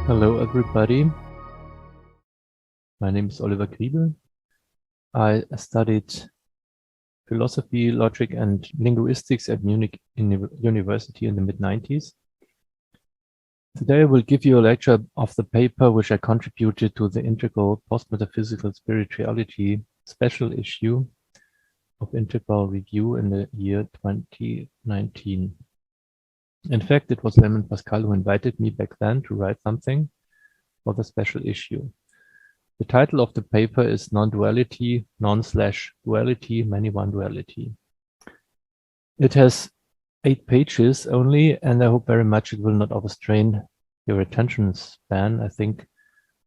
Hello, everybody. My name is Oliver Griebel. I studied philosophy, logic, and linguistics at Munich University in the mid-90s. Today, I will give you a lecture of the paper which I contributed to the integral post-metaphysical spirituality special issue of Integral Review in the year 2019. In fact, it was Lemon Pascal who invited me back then to write something for the special issue. The title of the paper is Non-duality, non/duality, many-one duality. It has 8 pages only, and I hope very much it will not overstrain your attention span. I think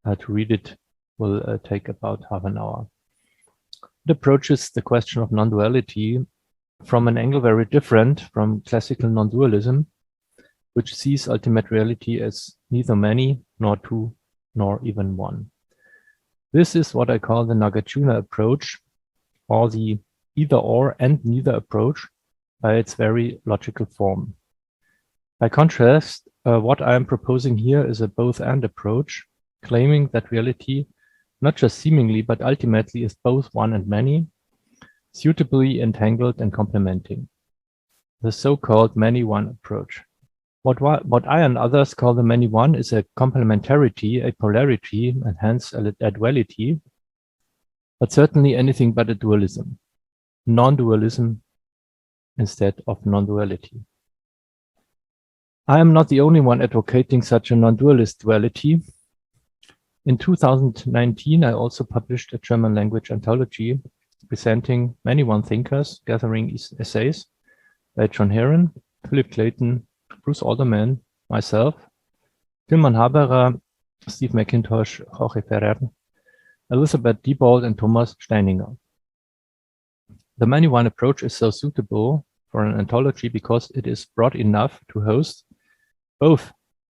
to read it will take about half an hour. It approaches the question of non-duality from an angle very different from classical non-dualism, which sees ultimate reality as neither many, nor two, nor even one. This is what I call the Nagarjuna approach, or the either-or and neither approach by its very logical form. By contrast, what I am proposing here is a both-and approach, claiming that reality, not just seemingly, but ultimately is both one and many, suitably entangled and complementing. The so-called many-one approach. What I and others call the many-one is a complementarity, a polarity, and hence a duality, but certainly anything but a dualism. Non-dualism instead of non-duality. I am not the only one advocating such a non-dualist duality. In 2019, I also published a German language anthology presenting many-one thinkers, gathering essays by John Heron, Philip Clayton, Bruce Alderman, myself, Tilman Haberer, Steve McIntosh, Jorge Ferrer, Elizabeth Diebold, and Thomas Steininger. The many-one approach is so suitable for an anthology because it is broad enough to host both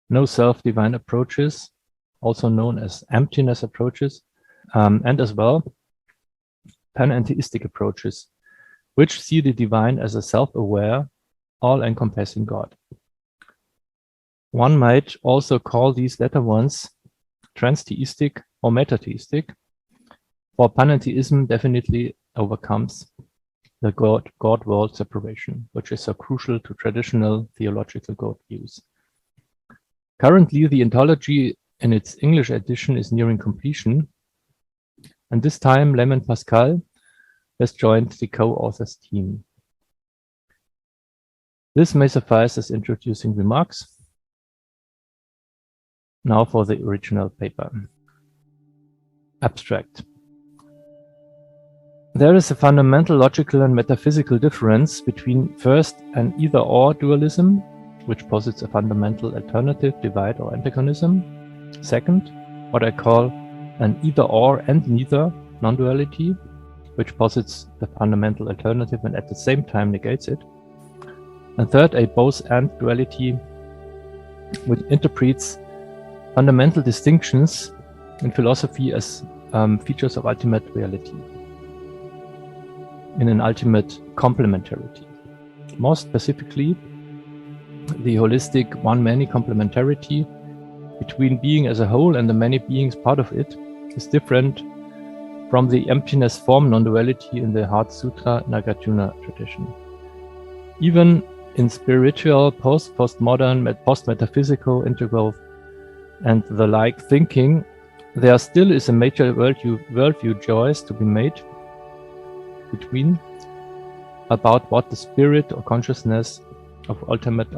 no-self divine approaches, also known as emptiness approaches, and as well panentheistic approaches, which see the divine as a self-aware, all-encompassing God. One might also call these latter ones transtheistic or metatheistic, for panentheism definitely overcomes the God-world separation, which is so crucial to traditional theological God views. Currently, the anthology in its English edition is nearing completion, and this time Lemon Pascal has joined the co-authors team. This may suffice as introducing remarks. Now for the original paper. Abstract. There is a fundamental logical and metaphysical difference between first an either-or dualism, which posits a fundamental alternative, divide, or antagonism. Second, what I call an either-or and neither non-duality, which posits the fundamental alternative and at the same time negates it. And third, a both-and duality, which interprets fundamental distinctions in philosophy as features of ultimate reality, in an ultimate complementarity. More specifically, the holistic one-many complementarity between being as a whole and the many beings part of it is different from the emptiness form non-duality in the Heart Sutra Nagarjuna tradition. Even in spiritual, postmodern, post-metaphysical, integral, and the like thinking, there still is a major worldview choice to be made between about what the spirit or consciousness of ultimate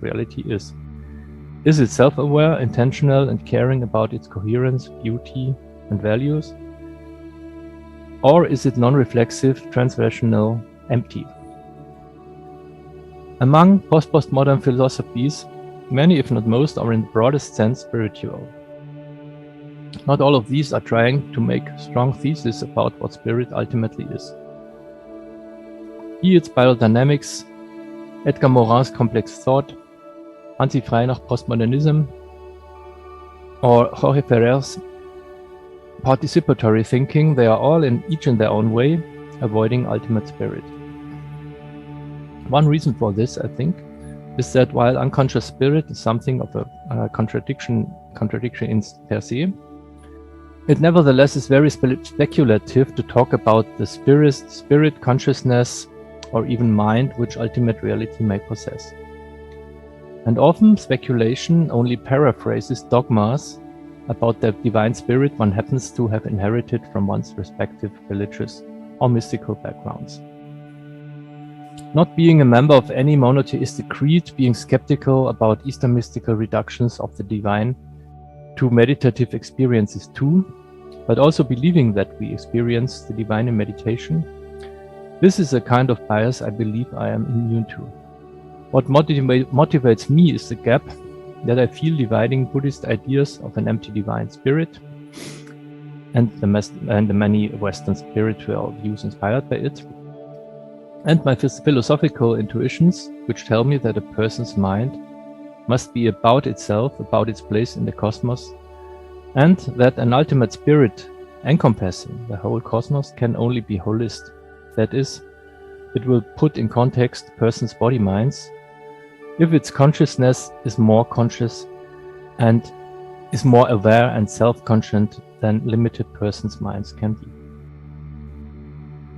reality is. Is it self-aware, intentional, and caring about its coherence, beauty, and values? Or is it non-reflexive, transrational, empty? Among post-postmodern philosophies, many, if not most, are in the broadest sense spiritual. Not all of these are trying to make strong theses about what spirit ultimately is. Be it biodynamics, Edgar Morin's complex thought, Hansi Freinach postmodernism, or Jorge Ferrer's participatory thinking, they are all each in their own way, avoiding ultimate spirit. One reason for this, I think, is that while unconscious spirit is something of a contradiction in per se, it nevertheless is very speculative to talk about the spirit, consciousness, or even mind which ultimate reality may possess. And often speculation only paraphrases dogmas about the divine spirit one happens to have inherited from one's respective religious or mystical backgrounds. Not being a member of any monotheistic creed, being skeptical about Eastern mystical reductions of the divine to meditative experiences too, but also believing that we experience the divine in meditation, this is a kind of bias I believe I am immune to. What motivates me is the gap that I feel dividing Buddhist ideas of an empty divine spirit and the many Western spiritual views inspired by it, and my philosophical intuitions, which tell me that a person's mind must be about itself, about its place in the cosmos, and that an ultimate spirit encompassing the whole cosmos can only be holist. That is, it will put in context person's body minds if its consciousness is more conscious and is more aware and self-conscious than limited persons' minds can be.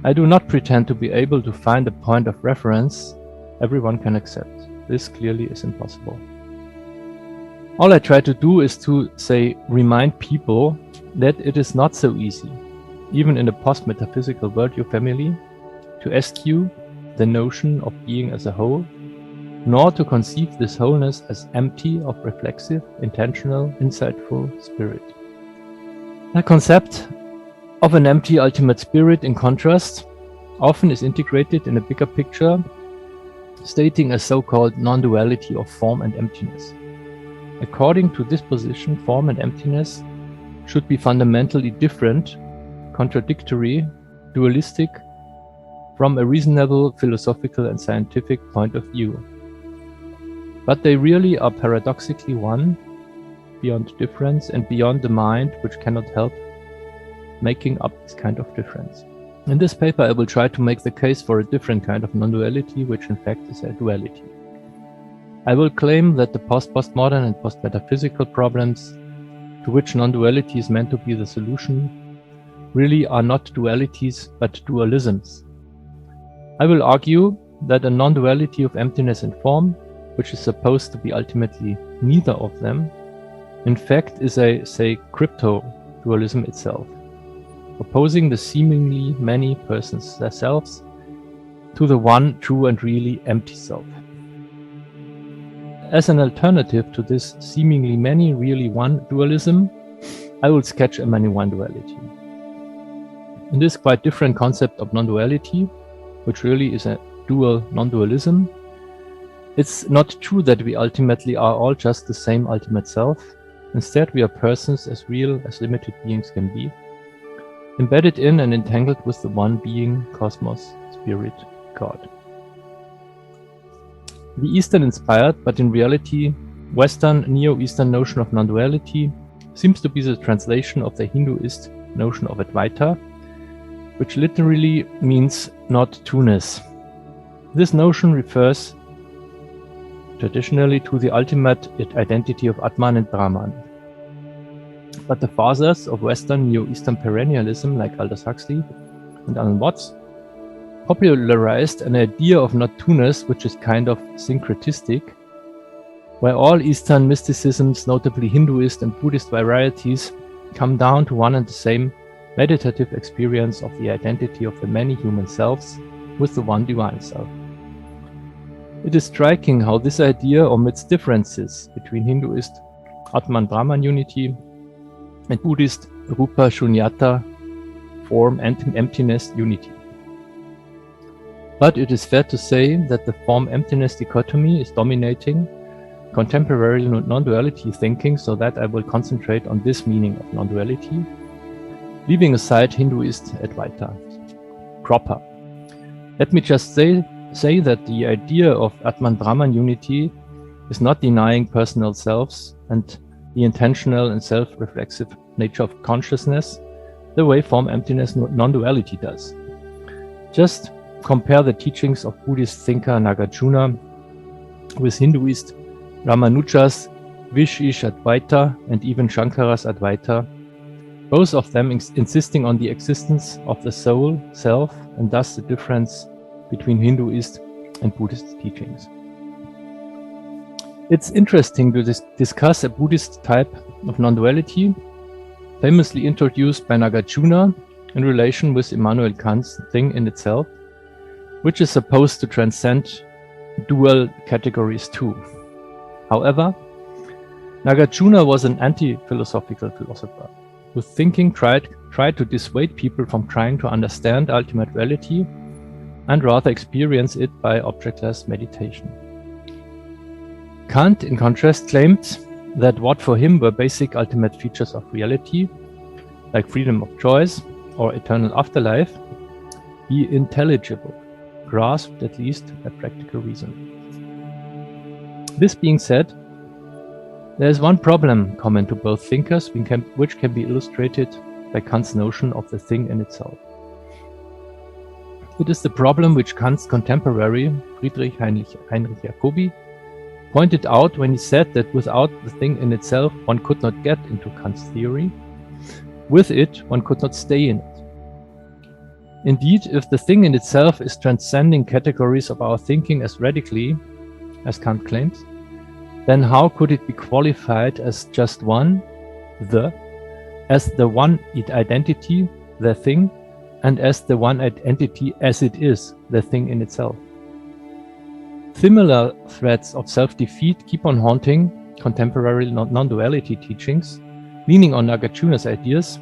I do not pretend to be able to find a point of reference everyone can accept. This clearly is impossible. All I try to do is to remind people that it is not so easy, even in the post-metaphysical worldview family, to eschew the notion of being as a whole, nor to conceive this wholeness as empty of reflexive, intentional, insightful spirit. The concept of an empty ultimate spirit, in contrast, often is integrated in a bigger picture, stating a so-called non-duality of form and emptiness. According to this position, form and emptiness should be fundamentally different, contradictory, dualistic, from a reasonable philosophical and scientific point of view. But they really are paradoxically one, beyond difference and beyond the mind, which cannot help making up this kind of difference. In this paper, I will try to make the case for a different kind of non-duality, which in fact is a duality. I will claim that the post-postmodern and post-metaphysical problems to which non-duality is meant to be the solution really are not dualities, but dualisms. I will argue that a non-duality of emptiness and form, which is supposed to be ultimately neither of them, in fact is a, crypto-dualism itself, opposing the seemingly many persons themselves to the one true and really empty self. As an alternative to this seemingly many, really one dualism, I will sketch a many-one duality. In this quite different concept of non-duality, which really is a dual non-dualism, it's not true that we ultimately are all just the same ultimate self. Instead, we are persons as real as limited beings can be, embedded in and entangled with the one being, cosmos, spirit, God. The Eastern-inspired, but in reality Western, Neo-Eastern notion of non-duality seems to be the translation of the Hinduist notion of Advaita, which literally means not two-ness. This notion refers traditionally to the ultimate identity of Atman and Brahman. But the fathers of Western Neo-Eastern perennialism, like Aldous Huxley and Alan Watts, popularized an idea of not two-ness, which is kind of syncretistic, where all Eastern mysticisms, notably Hinduist and Buddhist varieties, come down to one and the same meditative experience of the identity of the many human selves with the one divine self. It is striking how this idea omits differences between Hinduist Atman-Brahman unity and Buddhist Rupa-Shunyata form and emptiness unity. But it is fair to say that the form-emptiness dichotomy is dominating contemporary non-duality thinking, so that I will concentrate on this meaning of non-duality, leaving aside Hinduist Advaita proper. Let me just say that the idea of Atman-Brahman unity is not denying personal selves and the intentional and self-reflexive nature of consciousness the way form-emptiness non-duality does. Just compare the teachings of Buddhist thinker Nagarjuna with Hinduist Ramanuja's Vish-Ish-Advaita and even Shankara's Advaita, both of them insisting on the existence of the soul, self, and thus the difference between Hinduist and Buddhist teachings. It's interesting to discuss a Buddhist type of non-duality, famously introduced by Nagarjuna in relation with Immanuel Kant's thing in itself, which is supposed to transcend dual categories too. However, Nagarjuna was an anti-philosophical philosopher, whose thinking tried to dissuade people from trying to understand ultimate reality and rather experience it by objectless meditation. Kant, in contrast, claimed that what for him were basic ultimate features of reality, like freedom of choice or eternal afterlife, be intelligible, grasped at least by practical reason. This being said, there is one problem common to both thinkers, which can be illustrated by Kant's notion of the thing in itself. It is the problem which Kant's contemporary Friedrich Heinrich Jacobi pointed out when he said that without the thing in itself, one could not get into Kant's theory. With it, one could not stay in it. Indeed, if the thing in itself is transcending categories of our thinking as radically as Kant claims, then how could it be qualified as just one, as the one identity, the thing, and as the one identity as it is, the thing in itself? Similar threats of self-defeat keep on haunting contemporary non-duality teachings, leaning on Nagarjuna's ideas,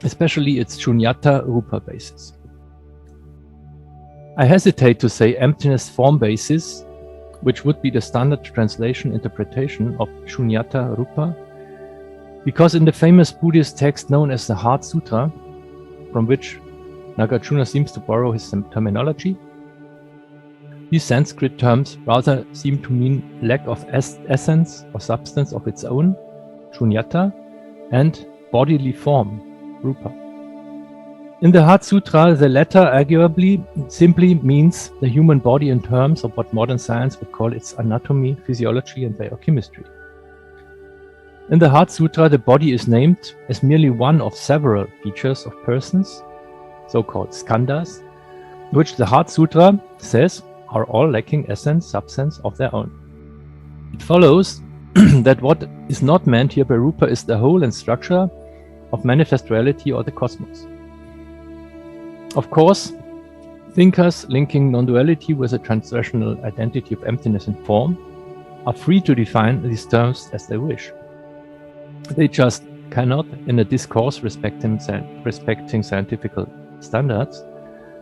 especially its Shunyata-Rupa basis. I hesitate to say emptiness form basis, which would be the standard translation interpretation of Shunyata-Rupa, because in the famous Buddhist text known as the Heart Sutra, from which Nagarjuna seems to borrow his terminology, these Sanskrit terms rather seem to mean lack of essence or substance of its own, Shunyata, and bodily form, Rupa. In the Heart Sutra, the latter arguably simply means the human body in terms of what modern science would call its anatomy, physiology, and biochemistry. In the Heart Sutra, the body is named as merely one of several features of persons, so-called skandhas, which the Heart Sutra says are all lacking essence, substance of their own. It follows that what is not meant here by Rupa is the whole and structure of manifest reality or the cosmos. Of course, thinkers linking non-duality with a transrational identity of emptiness and form are free to define these terms as they wish. They just cannot, in a discourse respecting scientific standards,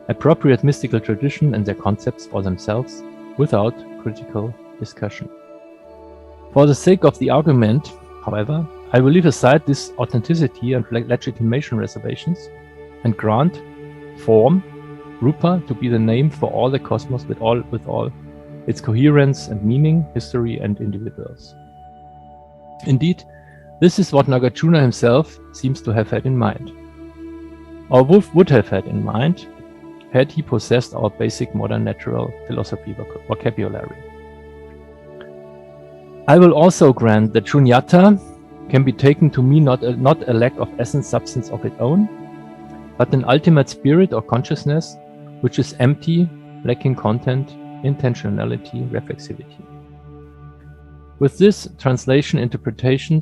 appropriate mystical tradition and their concepts for themselves without critical discussion. For the sake of the argument, however, I will leave aside this authenticity and legitimation reservations and grant form, Rupa, to be the name for all the cosmos with all its coherence and meaning, history and individuals. Indeed, this is what Nagarjuna himself seems to have had in mind, or would have had in mind, had he possessed our basic modern natural philosophy vocabulary. I will also grant that Shunyata can be taken to mean not a lack of essence, substance of its own, but an ultimate spirit or consciousness which is empty, lacking content, intentionality, reflexivity. With this translation interpretation,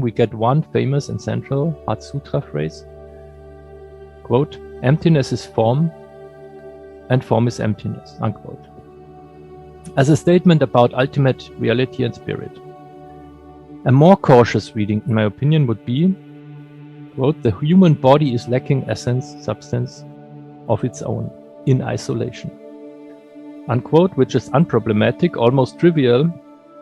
we get one famous and central Heart Sutra phrase, quote, "Emptiness is form, and form is emptiness," unquote, as a statement about ultimate reality and spirit. A more cautious reading, in my opinion, would be, quote, "The human body is lacking essence, substance of its own, in isolation," unquote, which is unproblematic, almost trivial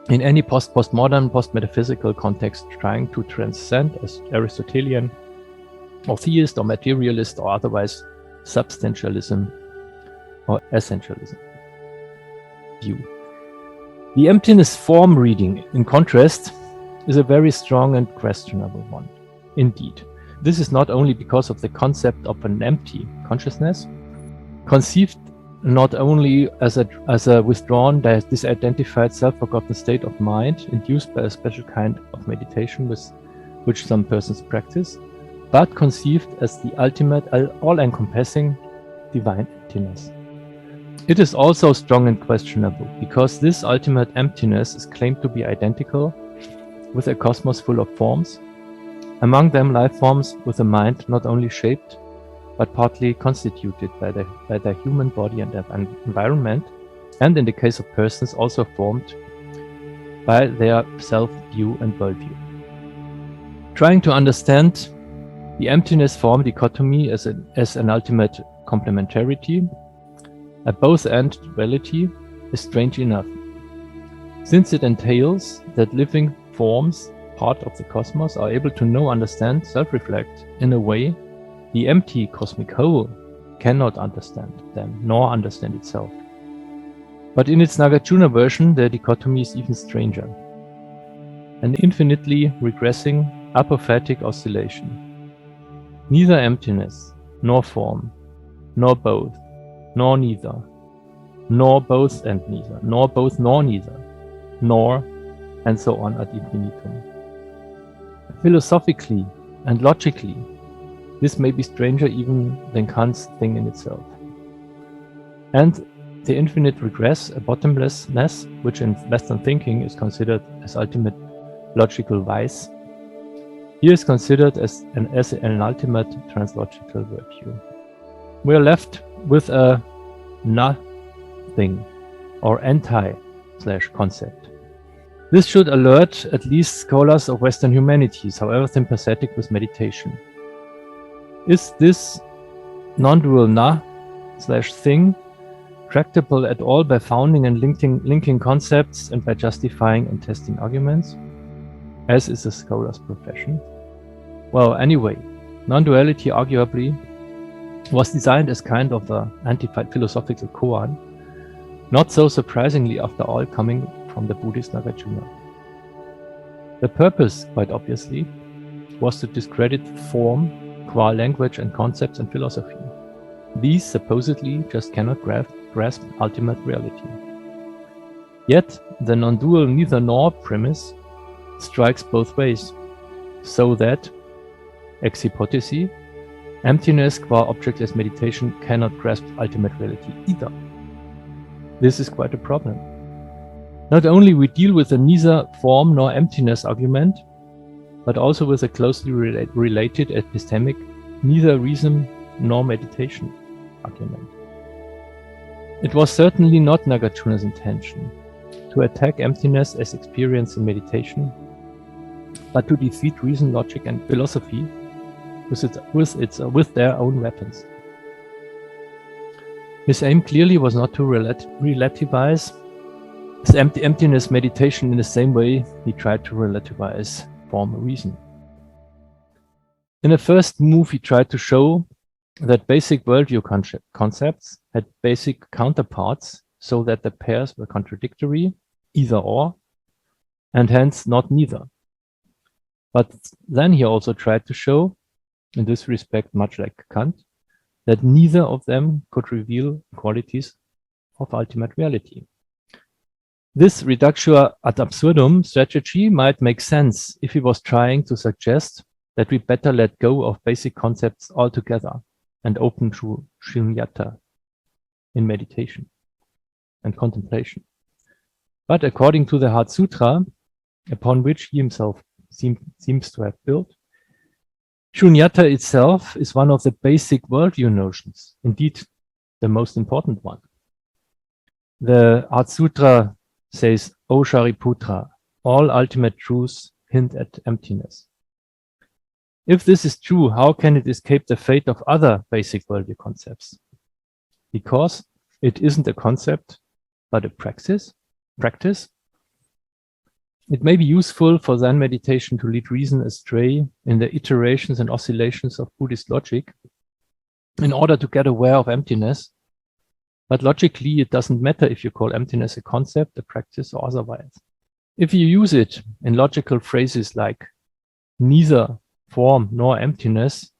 in any postmodern, post-metaphysical context trying to transcend as Aristotelian or theist or materialist or otherwise substantialism or essentialism view. The emptiness form reading, in contrast, is a very strong and questionable one. Indeed, this is not only because of the concept of an empty consciousness, conceived not only as a withdrawn, disidentified, self-forgotten state of mind induced by a special kind of meditation which some persons practice, but conceived as the ultimate, all-encompassing divine emptiness. It is also strong and questionable, because this ultimate emptiness is claimed to be identical with a cosmos full of forms, among them life forms with a mind not only shaped but partly constituted by the human body and environment, and in the case of persons also formed by their self-view and worldview. Trying to understand the emptiness-form dichotomy as an ultimate complementarity, a both-and duality, is strange enough, since it entails that living forms, part of the cosmos, are able to know, understand, self-reflect in a way the empty cosmic whole cannot understand them, nor understand itself. But in its Nagarjuna version, the dichotomy is even stranger. An infinitely regressing, apophatic oscillation. Neither emptiness, nor form, nor both, nor neither, nor both and neither, nor both nor neither, nor, and so on ad infinitum. Philosophically and logically, this may be stranger even than Kant's thing in itself. And the infinite regress, a bottomlessness, which in Western thinking is considered as ultimate logical vice, here is considered as an ultimate translogical virtue. We are left with a nothing or anti/concept. This should alert at least scholars of Western humanities, however sympathetic with meditation. Is this non-dual na/thing tractable at all by founding and linking concepts and by justifying and testing arguments, as is a scholar's profession? Well, anyway, non-duality arguably was designed as kind of an anti-philosophical koan, not so surprisingly after all coming from the Buddhist Nagarjuna. The purpose, quite obviously, was to discredit form qua language and concepts and philosophy. These supposedly just cannot grasp ultimate reality. Yet, the non-dual neither-nor premise strikes both ways, so that, ex hypothesi, emptiness qua objectless meditation cannot grasp ultimate reality either. This is quite a problem. Not only we deal with a neither form nor emptiness argument, but also with a closely related epistemic neither reason nor meditation argument. It was certainly not Nagarjuna's intention to attack emptiness as experience in meditation, but to defeat reason, logic, and philosophy with their own weapons. His aim clearly was not to relativize emptiness meditation in the same way he tried to relativize form reason. In the first move, he tried to show that basic worldview concepts had basic counterparts, so that the pairs were contradictory, either or, and hence not neither. But then he also tried to show, in this respect much like Kant, that neither of them could reveal qualities of ultimate reality. This reductio ad absurdum strategy might make sense if he was trying to suggest that we better let go of basic concepts altogether and open to shunyata in meditation and contemplation. But according to the Heart Sutra, upon which he himself seems to have built, shunyata itself is one of the basic worldview notions, indeed the most important one. The Heart Sutra says, O Shariputra, all ultimate truths hint at emptiness. If this is true, how can it escape the fate of other basic worldview concepts? Because it isn't a concept, but a practice. It may be useful for Zen meditation to lead reason astray in the iterations and oscillations of Buddhist logic in order to get aware of emptiness. But logically, it doesn't matter if you call emptiness a concept, a practice, or otherwise. If you use it in logical phrases like neither form nor emptiness,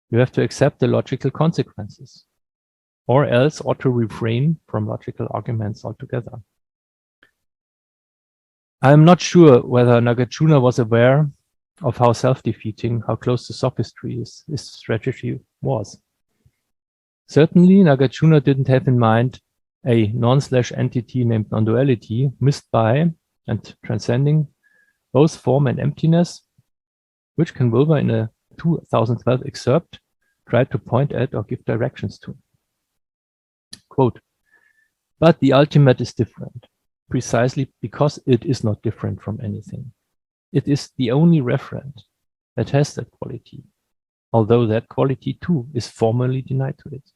you have to accept the logical consequences. or else ought to refrain from logical arguments altogether. I am not sure whether Nagarjuna was aware of how self-defeating, how close to sophistry his strategy was. Certainly, Nagarjuna didn't have in mind a non/entity named non-duality, missed by and transcending both form and emptiness, which Ken Wilber in a 2012 excerpt tried to point at or give directions to. Quote, "But the ultimate is different, precisely because it is not different from anything. It is the only referent that has that quality, although that quality too is formally denied to it.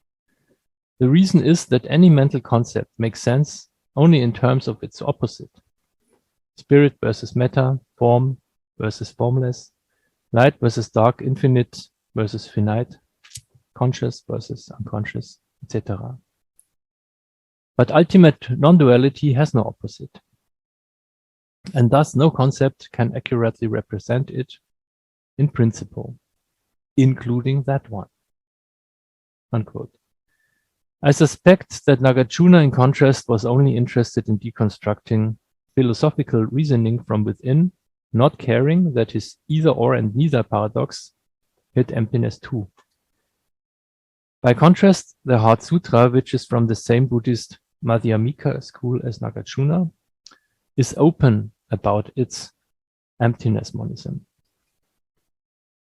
The reason is that any mental concept makes sense only in terms of its opposite. Spirit versus matter, form versus formless, light versus dark, infinite versus finite, conscious versus unconscious, etc. But ultimate non-duality has no opposite, and thus no concept can accurately represent it in principle, including that one." Unquote. I suspect that Nagarjuna, in contrast, was only interested in deconstructing philosophical reasoning from within, not caring that his either or and neither paradox hit emptiness too. By contrast, the Heart Sutra, which is from the same Buddhist Madhyamika school as Nagarjuna, is open about its emptiness monism.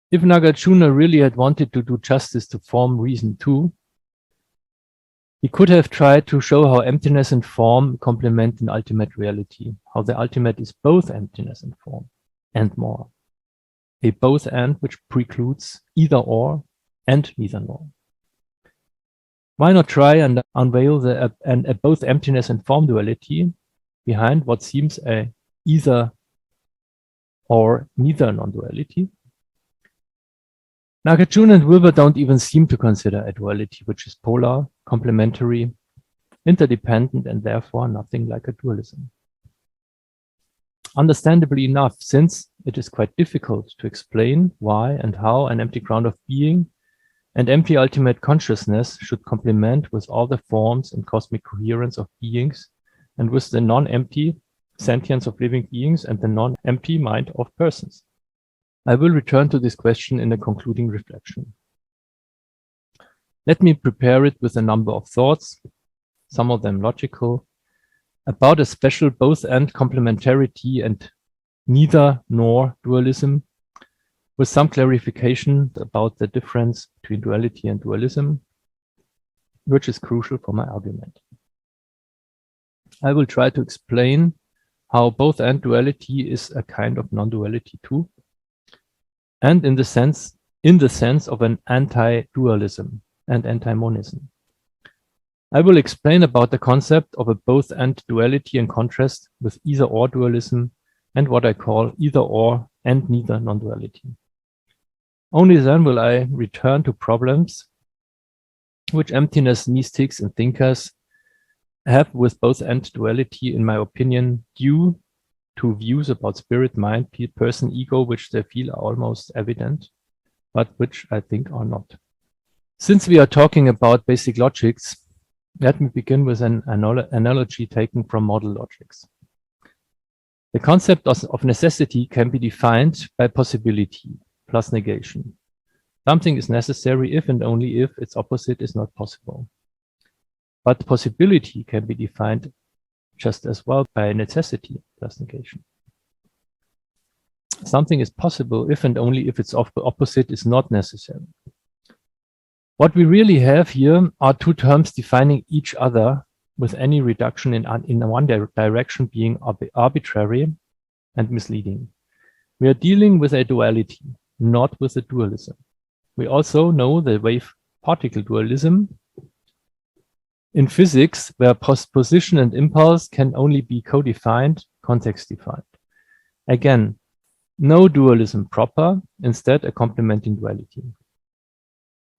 If Nagarjuna really had wanted to do justice to form reason too, he could have tried to show how emptiness and form complement an ultimate reality, how the ultimate is both emptiness and form, and more. A both and which precludes either or and neither nor. Why not try and unveil a both emptiness and form duality behind what seems a either or neither non-duality? Nagarjuna and Wilber don't even seem to consider a duality which is polar, complementary, interdependent, and therefore nothing like a dualism. Understandably enough, since it is quite difficult to explain why and how an empty ground of being and empty ultimate consciousness should complement with all the forms and cosmic coherence of beings and with the non-empty sentience of living beings and the non-empty mind of persons. I will return to this question in a concluding reflection. Let me prepare it with a number of thoughts, some of them logical, about a special both and complementarity and neither nor dualism, with some clarification about the difference between duality and dualism, which is crucial for my argument. I will try to explain how both and duality is a kind of non-duality too, and in the sense of an anti-dualism and anti-monism. I will explain about the concept of a both and duality in contrast with either or dualism and what I call either or and neither non-duality. Only then will I return to problems which emptiness mystics and thinkers have with both and duality, in my opinion, due to views about spirit, mind, person, ego, which they feel are almost evident, but which I think are not. Since we are talking about basic logics, let me begin with an analogy taken from model logics. The concept of necessity can be defined by possibility plus negation. Something is necessary if and only if its opposite is not possible. But possibility can be defined just as well by necessity plus negation. Something is possible if and only if its opposite is not necessary. What we really have here are two terms defining each other, with any reduction in one direction being arbitrary and misleading. We are dealing with a duality, not with a dualism. We also know the wave-particle dualism in physics, where position and impulse can only be co-defined, context-defined. Again, no dualism proper, instead a complementing duality.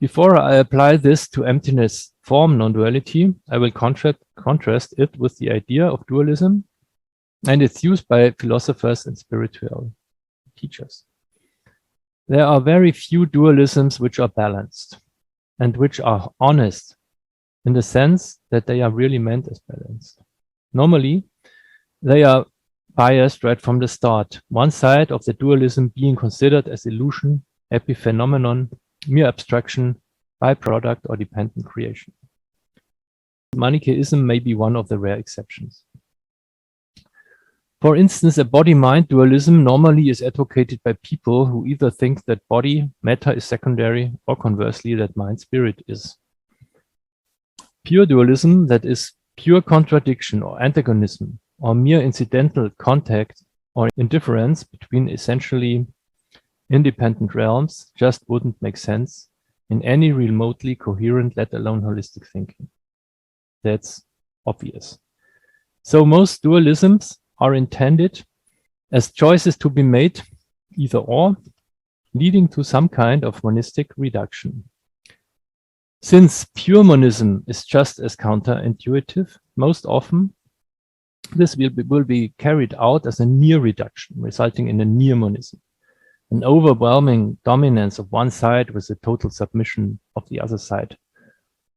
Before I apply this to emptiness form non-duality, I will contrast it with the idea of dualism and its use by philosophers and spiritual teachers. There are very few dualisms which are balanced and which are honest in the sense that they are really meant as balanced. Normally, they are biased right from the start, one side of the dualism being considered as illusion, epiphenomenon, mere abstraction, byproduct, or dependent creation. Manichaeism may be one of the rare exceptions. For instance, a body-mind dualism normally is advocated by people who either think that body, matter is secondary, or conversely, that mind, spirit is. Pure dualism, that is pure contradiction or antagonism, or mere incidental contact or indifference between essentially independent realms, just wouldn't make sense in any remotely coherent, let alone holistic thinking. That's obvious. So most dualisms are intended as choices to be made, either or, leading to some kind of monistic reduction. Since pure monism is just as counterintuitive, most often this will be carried out as a near reduction, resulting in a near monism, an overwhelming dominance of one side with a total submission of the other side,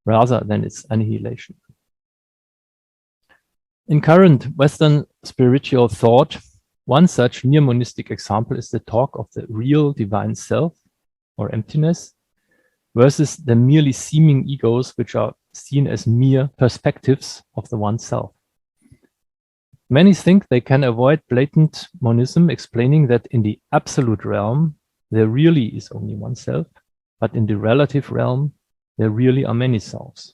rather than its annihilation. In current Western spiritual thought, one such near monistic example is the talk of the real divine self, or emptiness, versus the merely seeming egos, which are seen as mere perspectives of the one self. Many think they can avoid blatant monism, explaining that in the absolute realm, there really is only one self, but in the relative realm, there really are many selves.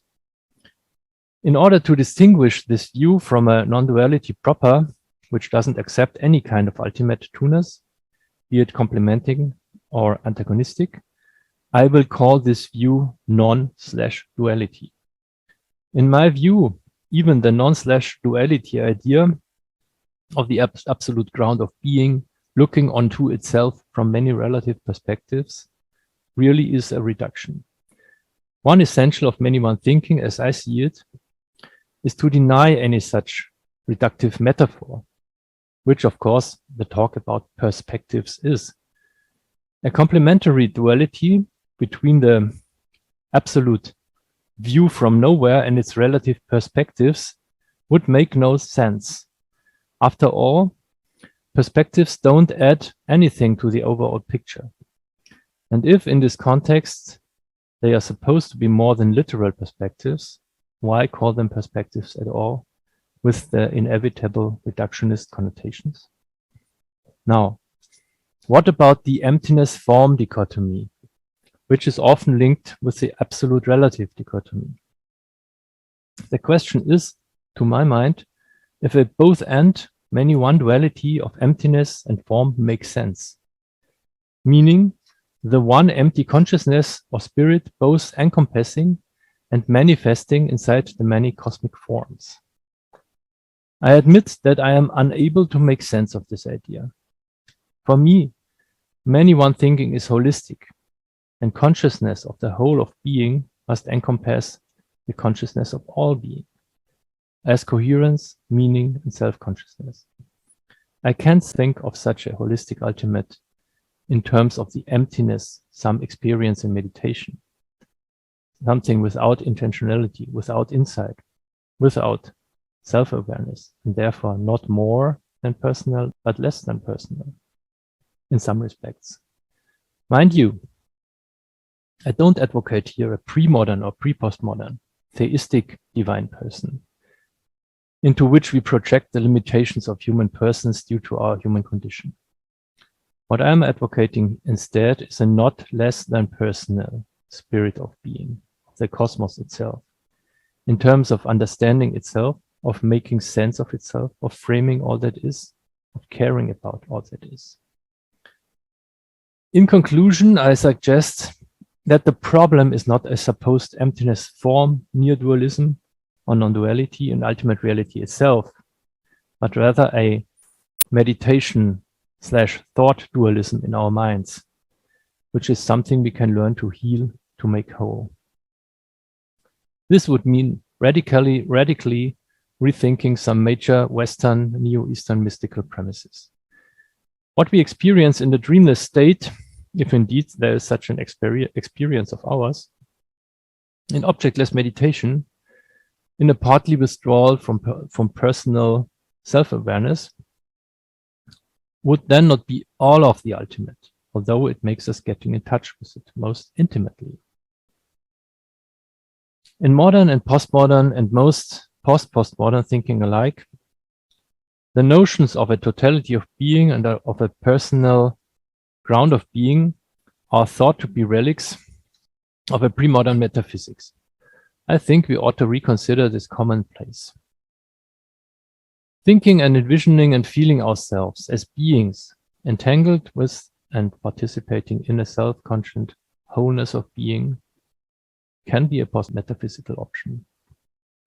In order to distinguish this view from a non-duality proper, which doesn't accept any kind of ultimate trueness, be it complementing or antagonistic, I will call this view non/duality. In my view, even the non/duality idea of the absolute ground of being, looking onto itself from many relative perspectives, really is a reduction. One essential of many one thinking, as I see it, is to deny any such reductive metaphor, which of course the talk about perspectives is. A complementary duality between the absolute view from nowhere and its relative perspectives would make no sense. After all, perspectives don't add anything to the overall picture. And if in this context they are supposed to be more than literal perspectives, why call them perspectives at all, with the inevitable reductionist connotations? Now, what about the emptiness form dichotomy, which is often linked with the absolute relative dichotomy? The question is, to my mind, if at both ends, many one duality of emptiness and form makes sense, meaning the one empty consciousness or spirit both encompassing and manifesting inside the many cosmic forms. I admit that I am unable to make sense of this idea. For me, many one thinking is holistic, and consciousness of the whole of being must encompass the consciousness of all being, as coherence, meaning, and self-consciousness. I can't think of such a holistic ultimate in terms of the emptiness some experience in meditation. Something without intentionality, without insight, without self-awareness, and therefore not more than personal, but less than personal in some respects. Mind you, I don't advocate here a pre-modern or pre-postmodern theistic divine person into which we project the limitations of human persons due to our human condition. What I am advocating instead is a not less than personal spirit of being, the cosmos itself, in terms of understanding itself, of making sense of itself, of framing all that is, of caring about all that is. In conclusion, I suggest that the problem is not a supposed emptiness form, near dualism, or non-duality and ultimate reality itself, but rather a meditation/thought dualism in our minds, which is something we can learn to heal, to make whole. This would mean radically rethinking some major Western, Neo-Eastern mystical premises. What we experience in the dreamless state, if indeed there is such an experience of ours, in objectless meditation, in a partly withdrawal from personal self-awareness would then not be all of the ultimate, although it makes us getting in touch with it most intimately. In modern and postmodern and most post-postmodern thinking alike, the notions of a totality of being and of a personal ground of being are thought to be relics of a pre-modern metaphysics. I think we ought to reconsider this commonplace. Thinking and envisioning and feeling ourselves as beings entangled with and participating in a self-conscious wholeness of being can be a post-metaphysical option.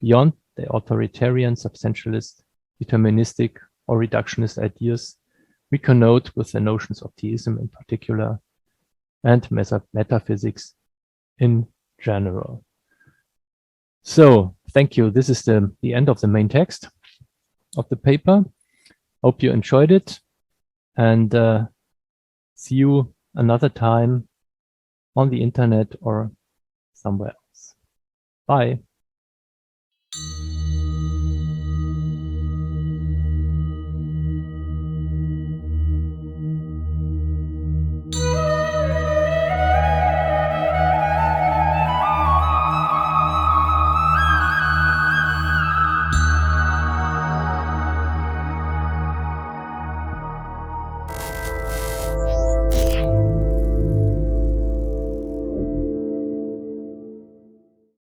Beyond the authoritarian, substantialist, deterministic, or reductionist ideas we connote with the notions of theism in particular and metaphysics in general. So, thank you. This is the end of the main text of the paper. Hope you enjoyed it, and see you another time on the internet or somewhere else. Bye.